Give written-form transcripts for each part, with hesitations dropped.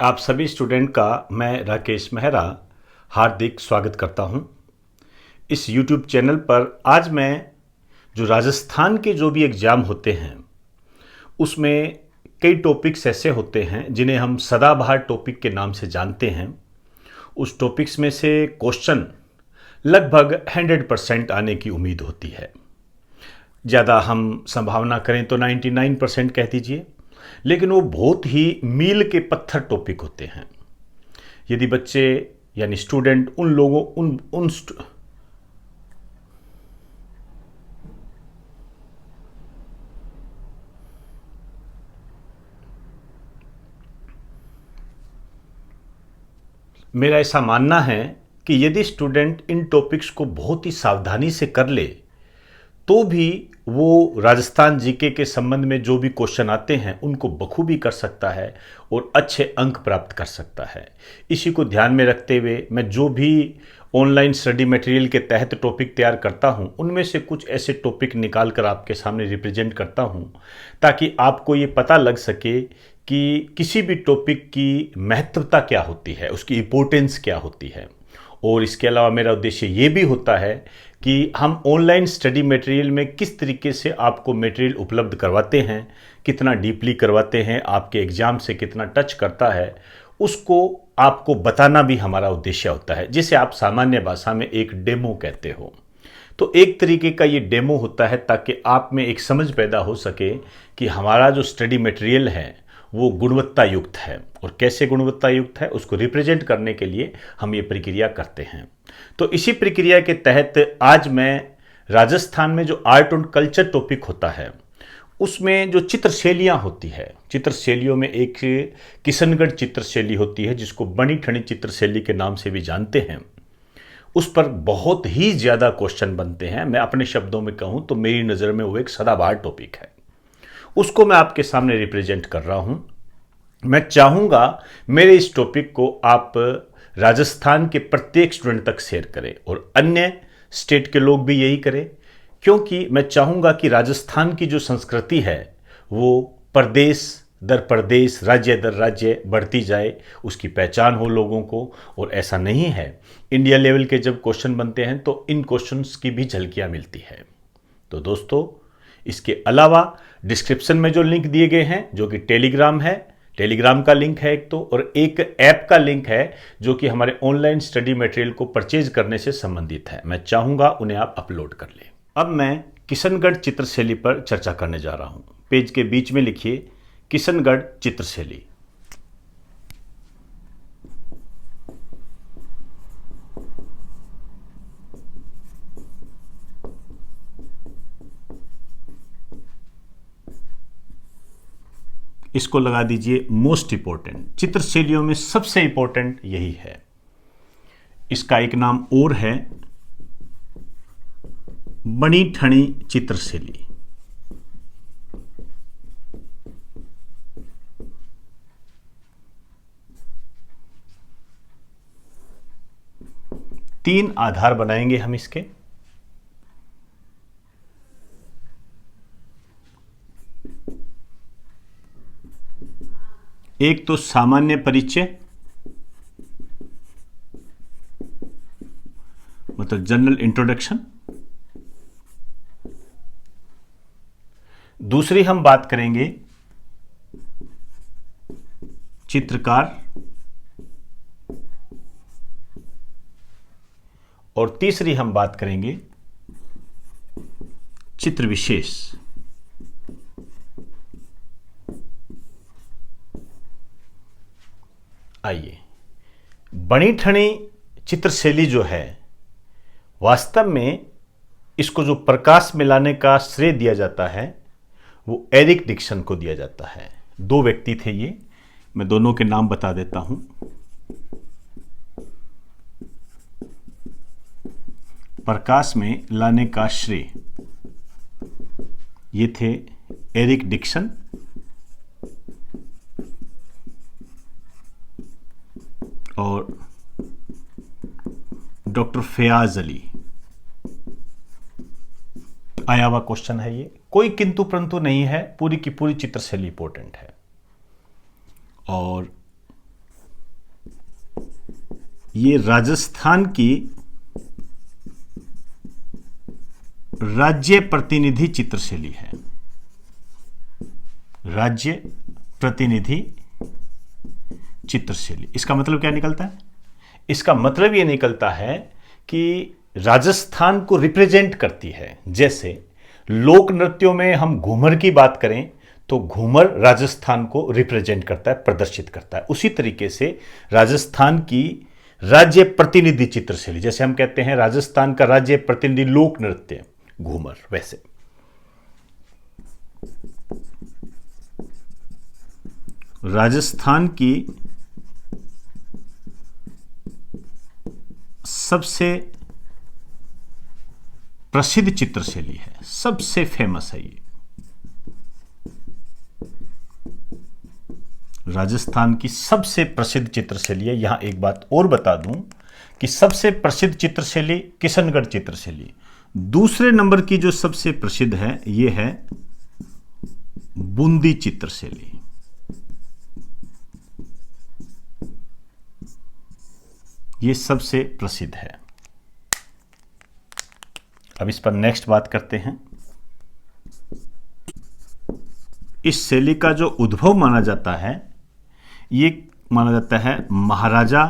आप सभी स्टूडेंट का मैं राकेश मेहरा हार्दिक स्वागत करता हूं। इस YouTube चैनल पर आज मैं जो राजस्थान के जो भी एग्ज़ाम होते हैं उसमें कई टॉपिक्स ऐसे होते हैं जिन्हें हम सदाबहार टॉपिक के नाम से जानते हैं। उस टॉपिक्स में से क्वेश्चन लगभग 100% आने की उम्मीद होती है। ज़्यादा हम संभावना करें तो 99% कह दीजिए, लेकिन वो बहुत ही मील के पत्थर टॉपिक होते हैं। यदि बच्चे यानी स्टूडेंट उन लोगों उन मेरा ऐसा मानना है कि यदि स्टूडेंट इन टॉपिक्स को बहुत ही सावधानी से कर ले तो भी वो राजस्थान जीके के संबंध में जो भी क्वेश्चन आते हैं उनको बखूबी कर सकता है और अच्छे अंक प्राप्त कर सकता है। इसी को ध्यान में रखते हुए मैं जो भी ऑनलाइन स्टडी मटेरियल के तहत टॉपिक तैयार करता हूं उनमें से कुछ ऐसे टॉपिक निकाल कर आपके सामने रिप्रेजेंट करता हूं ताकि आपको ये पता लग सके कि किसी भी टॉपिक की महत्वता क्या होती है, उसकी इम्पोर्टेंस क्या होती है। और इसके अलावा मेरा उद्देश्य ये भी होता है कि हम ऑनलाइन स्टडी मटेरियल में किस तरीके से आपको मटेरियल उपलब्ध करवाते हैं, कितना डीपली करवाते हैं, आपके एग्ज़ाम से कितना टच करता है, उसको आपको बताना भी हमारा उद्देश्य होता है, जिसे आप सामान्य भाषा में एक डेमो कहते हो। तो एक तरीके का ये डेमो होता है ताकि आप में एक समझ पैदा हो सके कि हमारा जो स्टडी मटेरियल है वो गुणवत्ता युक्त है और कैसे गुणवत्ता युक्त है उसको रिप्रेजेंट करने के लिए हम ये प्रक्रिया करते हैं। तो इसी प्रक्रिया के तहत आज मैं राजस्थान में जो आर्ट एंड कल्चर टॉपिक होता है उसमें जो चित्रशैलियाँ होती है, चित्रशैलियों में एक किशनगढ़ चित्रशैली होती है जिसको बनी ठनी चित्रशैली के नाम से भी जानते हैं। उस पर बहुत ही ज़्यादा क्वेश्चन बनते हैं। मैं अपने शब्दों में कहूँ तो मेरी नज़र में वो एक सदाबहार टॉपिक है, उसको मैं आपके सामने रिप्रेजेंट कर रहा हूं। मैं चाहूंगा मेरे इस टॉपिक को आप राजस्थान के प्रत्येक स्टूडेंट तक शेयर करें और अन्य स्टेट के लोग भी यही करें, क्योंकि मैं चाहूंगा कि राजस्थान की जो संस्कृति है वो प्रदेश दर प्रदेश, राज्य दर राज्य बढ़ती जाए, उसकी पहचान हो लोगों को। और ऐसा नहीं है, इंडिया लेवल के जब क्वेश्चन बनते हैं तो इन क्वेश्चंस की भी झलकियां मिलती है। तो दोस्तों, इसके अलावा डिस्क्रिप्शन में जो लिंक दिए गए हैं जो कि टेलीग्राम है, टेलीग्राम का लिंक है एक तो, और एक ऐप का लिंक है जो कि हमारे ऑनलाइन स्टडी मटेरियल को परचेज करने से संबंधित है। मैं चाहूँगा उन्हें आप अपलोड कर लें। अब मैं किशनगढ़ चित्रशैली पर चर्चा करने जा रहा हूँ। पेज के बीच में लिखिए किशनगढ़ चित्रशैली। इसको लगा दीजिए मोस्ट इंपॉर्टेंट। चित्रशैलियों में सबसे इंपॉर्टेंट यही है। इसका एक नाम और है बनी ठनी चित्रशैली। तीन आधार बनाएंगे हम इसके। एक तो सामान्य परिचय, मतलब जनरल इंट्रोडक्शन। दूसरी हम बात करेंगे चित्रकार, और तीसरी हम बात करेंगे चित्र विशेष। आइए, बनी ठनी चित्रशैली जो है वास्तव में इसको जो प्रकाश में लाने का श्रेय दिया जाता है वो एरिक डिक्सन को दिया जाता है। दो व्यक्ति थे ये, मैं दोनों के नाम बता देता हूं। प्रकाश में लाने का श्रेय ये थे एरिक डिक्सन और डॉक्टर फयाज अली। आया हुआ क्वेश्चन है ये, कोई किंतु परंतु नहीं है, पूरी की पूरी चित्रशैली इंपॉर्टेंट है। और ये राजस्थान की राज्य प्रतिनिधि चित्रशैली है। राज्य प्रतिनिधि चित्रशैली, इसका मतलब क्या निकलता है? इसका मतलब ये निकलता है कि राजस्थान को रिप्रेजेंट करती है। जैसे लोक नृत्यों में हम घूमर की बात करें तो घूमर राजस्थान को रिप्रेजेंट करता है, प्रदर्शित करता है। उसी तरीके से राजस्थान की राज्य प्रतिनिधि चित्रशैली, जैसे हम कहते हैं राजस्थान का राज्य प्रतिनिधि लोक नृत्य घूमर, वैसे राजस्थान की सबसे प्रसिद्ध चित्रशैली है, सबसे फेमस है ये। राजस्थान की सबसे प्रसिद्ध चित्रशैली है। यहां एक बात और बता दूं कि सबसे प्रसिद्ध चित्रशैली किशनगढ़ चित्रशैली। दूसरे नंबर की जो सबसे प्रसिद्ध है ये है बूंदी चित्रशैली। ये सबसे प्रसिद्ध है। अब इस पर नेक्स्ट बात करते हैं। इस शैली का जो उद्भव माना जाता है, ये माना जाता है महाराजा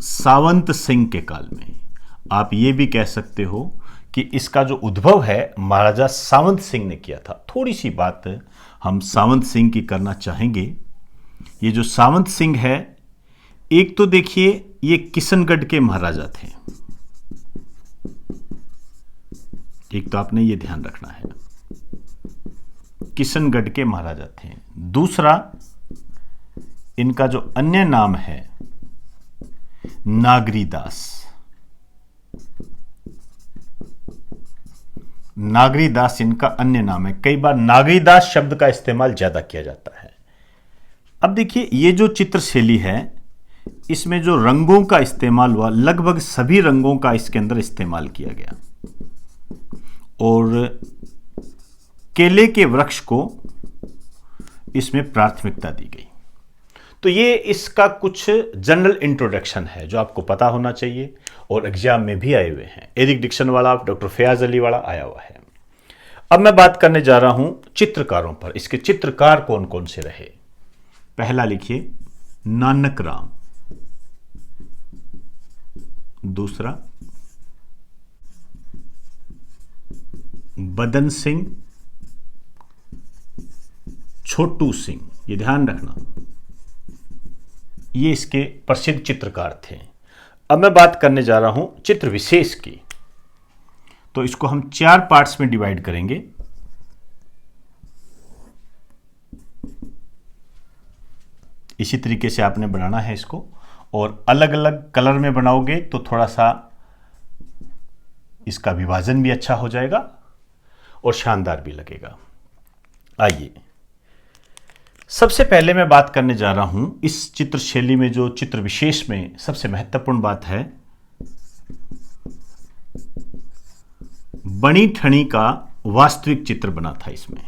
सावंत सिंह के काल में। आप ये भी कह सकते हो कि इसका जो उद्भव है महाराजा सावंत सिंह ने किया था। थोड़ी सी बात हम सावंत सिंह की करना चाहेंगे। ये जो सावंत सिंह है, एक तो देखिए ये किशनगढ़ के महाराजा थे, एक तो आपने ये ध्यान रखना है, किशनगढ़ के महाराजा थे। दूसरा, इनका जो अन्य नाम है नागरीदास। नागरीदास इनका अन्य नाम है। कई बार नागरीदास शब्द का इस्तेमाल ज्यादा किया जाता है। अब देखिए ये जो चित्रशैली है, इसमें जो रंगों का इस्तेमाल हुआ, लगभग सभी रंगों का इसके अंदर इस्तेमाल किया गया और केले के वृक्ष को इसमें प्राथमिकता दी गई। तो ये इसका कुछ जनरल इंट्रोडक्शन है जो आपको पता होना चाहिए और एग्जाम में भी आए हुए हैं। एरिक डिक्सन वाला, डॉक्टर फयाज अली वाला आया हुआ है। अब मैं बात करने जा रहा हूं चित्रकारों पर। इसके चित्रकार कौन कौन से रहे? पहला लिखिए नानक राम, दूसरा बदन सिंह, छोटू सिंह, ये ध्यान रखना, ये इसके प्रसिद्ध चित्रकार थे। अब मैं बात करने जा रहा हूं चित्र विशेष की। तो इसको हम 4 पार्ट्स में डिवाइड करेंगे। इसी तरीके से आपने बनाना है इसको, और अलग अलग कलर में बनाओगे तो थोड़ा सा इसका विभाजन भी अच्छा हो जाएगा और शानदार भी लगेगा। आइए, सबसे पहले मैं बात करने जा रहा हूं इस चित्रशैली में जो चित्र विशेष में सबसे महत्वपूर्ण बात है, बनी ठनी का वास्तविक चित्र बना था इसमें।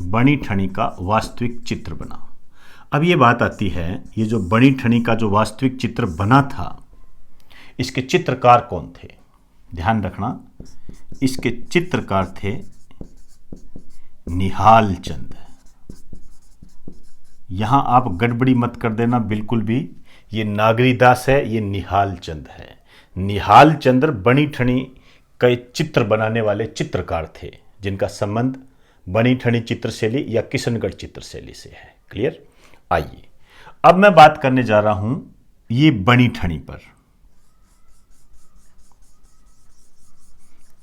बनी ठनी का वास्तविक चित्र बना। अब ये बात आती है, ये जो बनी ठनी का जो वास्तविक चित्र बना था, इसके चित्रकार कौन थे? ध्यान रखना, इसके चित्रकार थे निहाल चंद। यहां आप गड़बड़ी मत कर देना बिल्कुल भी, ये नागरीदास है, ये निहाल चंद है। निहाल चंद्र बनी ठनी के चित्र बनाने वाले चित्रकार थे जिनका संबंध बनी ठनी चित्रशैली या किशनगढ़ चित्रशैली से है। क्लियर? आइए, अब मैं बात करने जा रहा हूं ये बनी ठनी पर।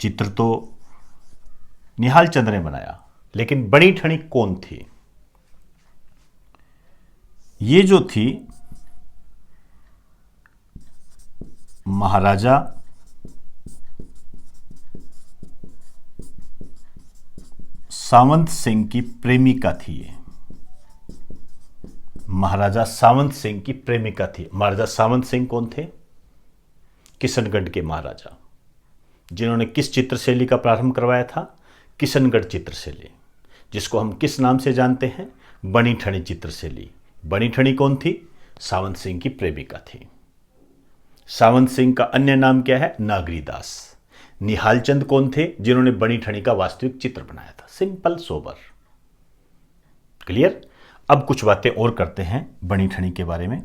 चित्र तो निहाल चंद ने बनाया, लेकिन बनी ठनी कौन थी? ये जो थी महाराजा सावंत सिंह की प्रेमिका थी। ये महाराजा सावंत सिंह की प्रेमिका थी। महाराजा सावंत सिंह कौन थे? किशनगढ़ के महाराजा, जिन्होंने किस चित्रशैली का प्रारंभ करवाया था? किशनगढ़ चित्रशैली। जिसको हम किस नाम से जानते हैं? बनी ठनी चित्रशैली। बनी ठनी कौन थी? सावंत सिंह की प्रेमिका थी। सावंत सिंह का अन्य नाम क्या है? नागरीदास। निहाल चंद कौन थे? जिन्होंने बनी ठनी का वास्तविक चित्र बनाया था। Simple sober. क्लियर? अब कुछ बातें और करते हैं बनी ठनी के बारे में।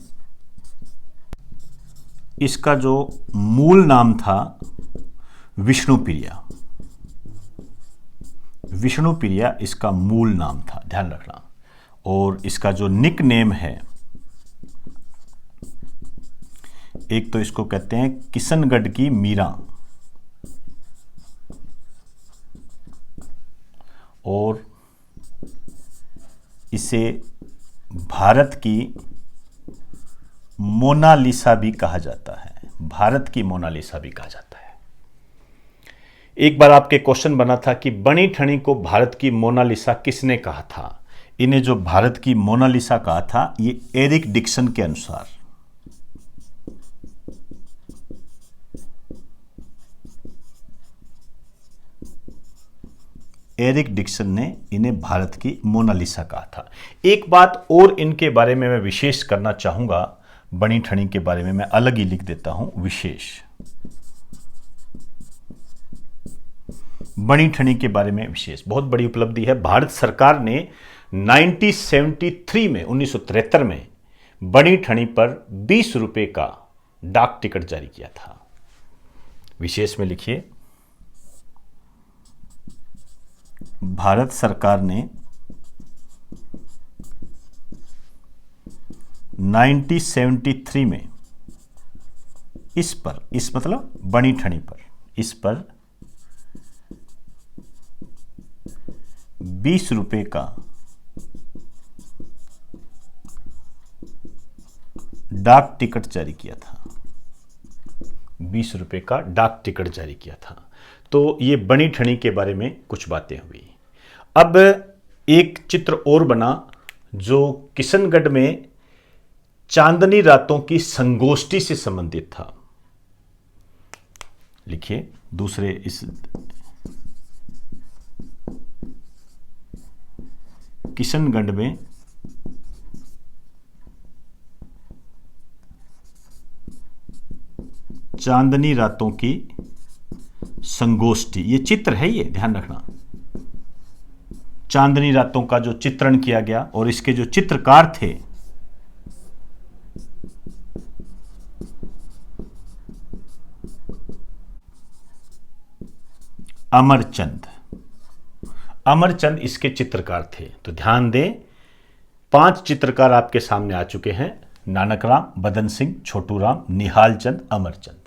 इसका जो मूल नाम था विष्णुप्रिया। विष्णुप्रिया इसका मूल नाम था, ध्यान रखना। और इसका जो निक नेम है, एक तो इसको कहते हैं किशनगढ़ की मीरा, और इसे भारत की मोनालिसा भी कहा जाता है। भारत की मोनालिसा भी कहा जाता है। एक बार आपके क्वेश्चन बना था कि बनी ठनी को भारत की मोनालिसा किसने कहा था? इन्हें जो भारत की मोनालिसा कहा था, ये एरिक डिक्सन के अनुसार, एरिक डिक्सन ने इन्हें भारत की मोनालिसा कहा था। एक बात और इनके बारे में मैं विशेष करना चाहूंगा, बनी ठनी के बारे में मैं अलग ही लिख देता हूं, विशेष। बनी ठनी के बारे में विशेष बहुत बड़ी उपलब्धि है। भारत सरकार ने 1973 में 1973 में बनी ठनी पर 20 रुपए का डाक टिकट जारी किया था। विशेष में लिखिए, भारत सरकार ने 1973 में इस पर, इस मतलब बनी ठनी पर, इस पर 20 रुपए का डाक टिकट जारी किया था। 20 रुपए का डाक टिकट जारी किया था। तो ये बनी ठनी के बारे में कुछ बातें हुई। अब एक चित्र और बना जो किशनगढ़ में चांदनी रातों की संगोष्ठी से संबंधित था। लिखिए, दूसरे इस किशनगढ़ में चांदनी रातों की संगोष्ठी, ये चित्र है, ये ध्यान रखना। चांदनी रातों का जो चित्रण किया गया और इसके जो चित्रकार थे, अमरचंद। अमरचंद इसके चित्रकार थे। तो ध्यान दें, 5 चित्रकार आपके सामने आ चुके हैं: नानकराम, बदन सिंह, छोटूराम, निहाल चंद, अमरचंद।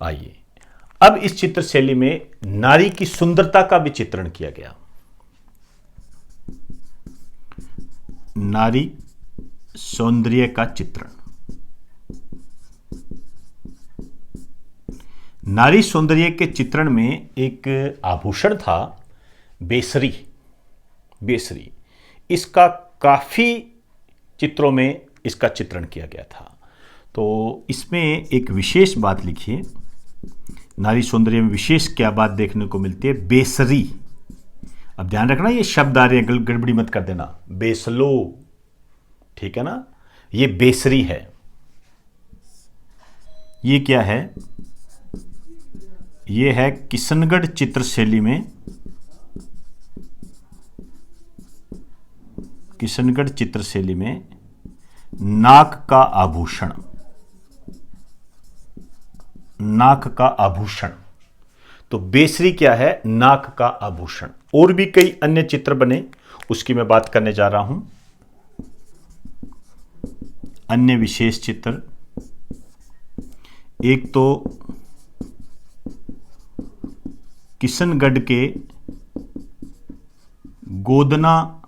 आइए, अब इस चित्र शैली में नारी की सुंदरता का भी चित्रण किया गया। नारी सौंदर्य का चित्रण। नारी सौंदर्य के चित्रण में एक आभूषण था, बेसरी। बेसरी, इसका काफी चित्रों में इसका चित्रण किया गया था। तो इसमें एक विशेष बात लिखिए, नारी सौंदर्य में विशेष क्या बात देखने को मिलती है? बेसरी। अब ध्यान रखना, ये शब्द आ रहे हैं, गड़बड़ी मत कर देना। बेसलो, ठीक है ना? ये बेसरी है। ये क्या है? ये है किशनगढ़ चित्रशैली में, किशनगढ़ चित्रशैली में नाक का आभूषण। नाक का आभूषण। तो बेसरी क्या है? नाक का आभूषण। और भी कई अन्य चित्र बने, उसकी मैं बात करने जा रहा हूं। अन्य विशेष चित्र, एक तो किशनगढ़ के गोदना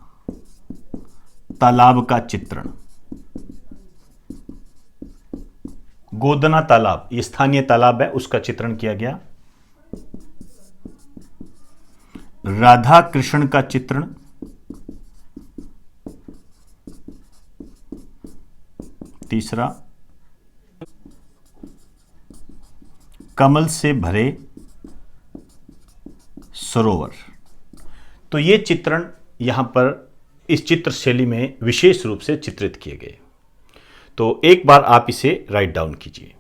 तालाब का चित्रण। गोदना तालाब, ये स्थानीय तालाब है, उसका चित्रण किया गया। राधा कृष्ण का चित्रण। तीसरा, कमल से भरे सरोवर। तो तो ये चित्रण यहाँ पर इस चित्र शैली में विशेष रूप से चित्रित किए गए। तो एक बार आप इसे राइट डाउन कीजिए।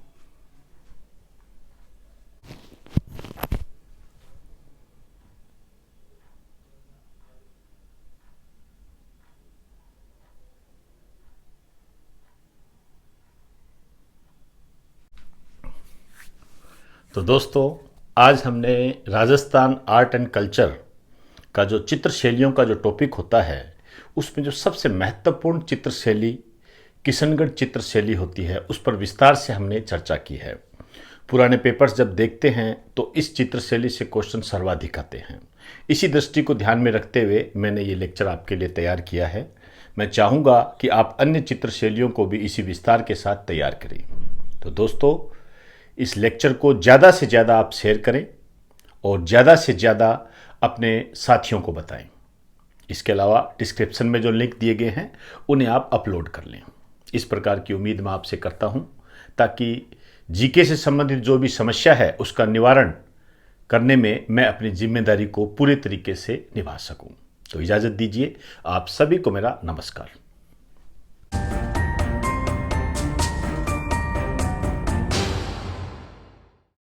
तो दोस्तों, आज हमने राजस्थान आर्ट एंड कल्चर का जो चित्र शैलियों का जो टॉपिक होता है, उसमें जो सबसे महत्वपूर्ण चित्र शैली किशनगढ़ चित्र शैली होती है, उस पर विस्तार से हमने चर्चा की है। पुराने पेपर्स जब देखते हैं तो इस चित्र शैली से क्वेश्चन सर्वाधिक आते हैं। इसी दृष्टि को ध्यान में रखते हुए मैंने ये लेक्चर आपके लिए तैयार किया है। मैं चाहूँगा कि आप अन्य चित्र शैलियों को भी इसी विस्तार के साथ तैयार करें। तो दोस्तों, इस लेक्चर को ज़्यादा से ज़्यादा आप शेयर करें और ज़्यादा से ज़्यादा अपने साथियों को बताएं। इसके अलावा डिस्क्रिप्शन में जो लिंक दिए गए हैं उन्हें आप अपलोड कर लें। इस प्रकार की उम्मीद मैं आपसे करता हूं, ताकि जीके से संबंधित जो भी समस्या है उसका निवारण करने में मैं अपनी जिम्मेदारी को पूरे तरीके से निभा सकूं। तो इजाज़त दीजिए। आप सभी को मेरा नमस्कार।